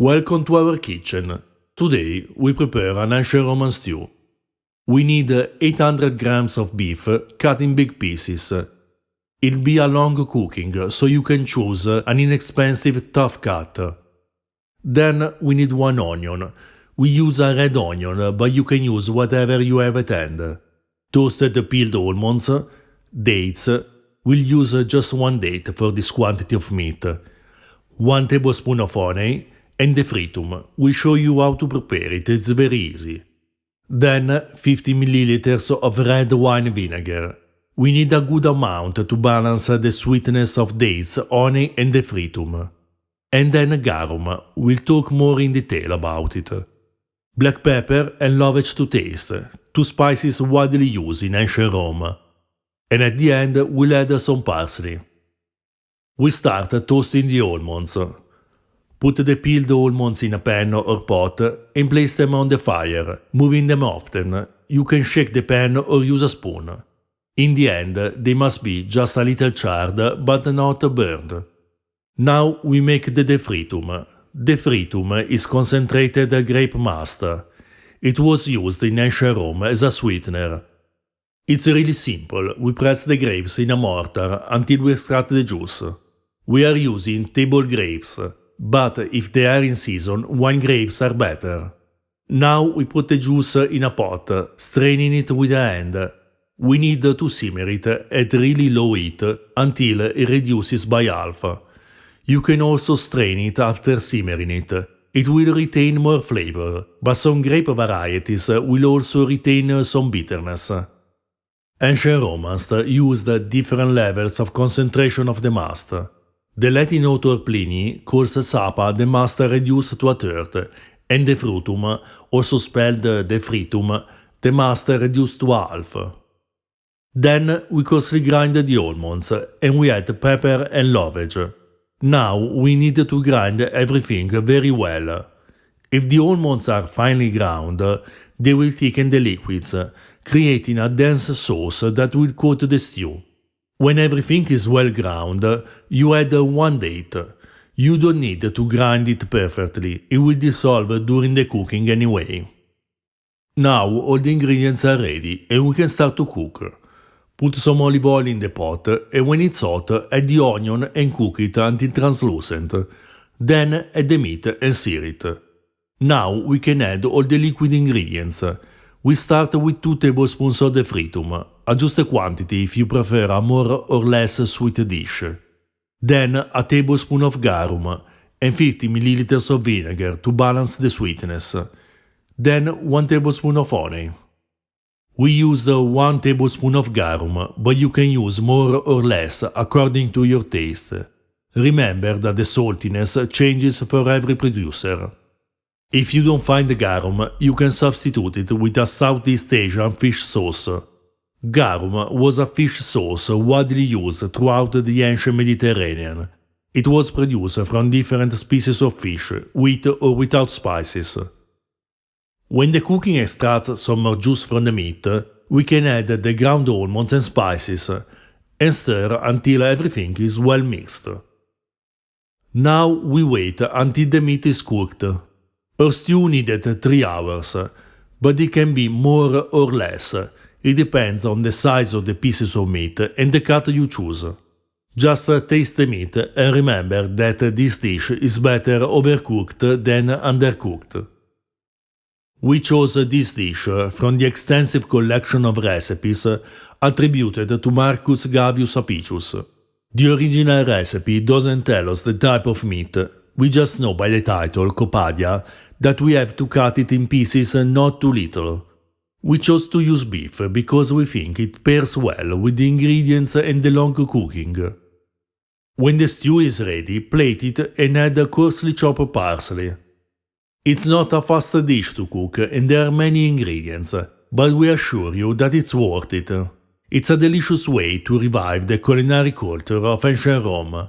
Welcome to our kitchen. Today we prepare an ancient Roman stew. We need 800 grams of beef cut in big pieces. It'll be a long cooking, so you can choose an inexpensive tough cut. Then we need 1 onion. We use a red onion, but you can use whatever you have at hand. Toasted peeled almonds, dates. We'll use just 1 date for this quantity of meat. 1 tablespoon of honey, and the fritum. We'll show you how to prepare it, it's very easy. Then 50 ml of red wine vinegar. We need a good amount to balance the sweetness of dates, honey and the fritum. And then garum, we'll talk more in detail about it. Black pepper and lovage to taste, 2 spices widely used in ancient Rome. And at the end we'll add some parsley. We start toasting the almonds. Put the peeled almonds in a pan or pot and place them on the fire, moving them often. You can shake the pan or use a spoon. In the end, they must be just a little charred but not burned. Now we make the defritum. Defritum is concentrated grape must. It was used in ancient Rome as a sweetener. It's really simple. We press the grapes in a mortar until we extract the juice. We are using table grapes, but if they are in season, wine grapes are better. Now we put the juice in a pot, straining it with a hand. We need to simmer it at really low heat until it reduces by half. You can also strain it after simmering it. It will retain more flavor, but some grape varieties will also retain some bitterness. Ancient Romans used different levels of concentration of the must. The Latin author Pliny calls sapa the must reduced to a third, and the frutum, also spelled defritum, the must reduced to half. Then we coarsely grind the almonds, and we add pepper and lovage. Now we need to grind everything very well. If the almonds are finely ground, they will thicken the liquids, creating a dense sauce that will coat the stew. When everything is well ground, you add 1 date. You don't need to grind it perfectly, it will dissolve during the cooking anyway. Now all the ingredients are ready and we can start to cook. Put some olive oil in the pot and when it's hot, add the onion and cook it until translucent. Then add the meat and sear it. Now we can add all the liquid ingredients. We start with 2 tablespoons of the fritum. Adjust the quantity if you prefer a more or less sweet dish. Then a tablespoon of garum and 50 ml of vinegar to balance the sweetness. Then 1 tablespoon of honey. We used 1 tablespoon of garum, but you can use more or less according to your taste. Remember that the saltiness changes for every producer. If you don't find the garum, you can substitute it with a Southeast Asian fish sauce. Garum was a fish sauce widely used throughout the ancient Mediterranean. It was produced from different species of fish, with or without spices. When the cooking extracts some more juice from the meat, we can add the ground almonds and spices, and stir until everything is well mixed. Now we wait until the meat is cooked. Our stew needed 3 hours, but it can be more or less. It depends on the size of the pieces of meat and the cut you choose. Just taste the meat and remember that this dish is better overcooked than undercooked. We chose this dish from the extensive collection of recipes attributed to Marcus Gavius Apicius. The original recipe doesn't tell us the type of meat, we just know by the title, Copadia, that we have to cut it in pieces not too little. We chose to use beef because we think it pairs well with the ingredients and the long cooking. When the stew is ready, plate it and add coarsely chopped parsley. It's not a fast dish to cook and there are many ingredients, but we assure you that it's worth it. It's a delicious way to revive the culinary culture of ancient Rome.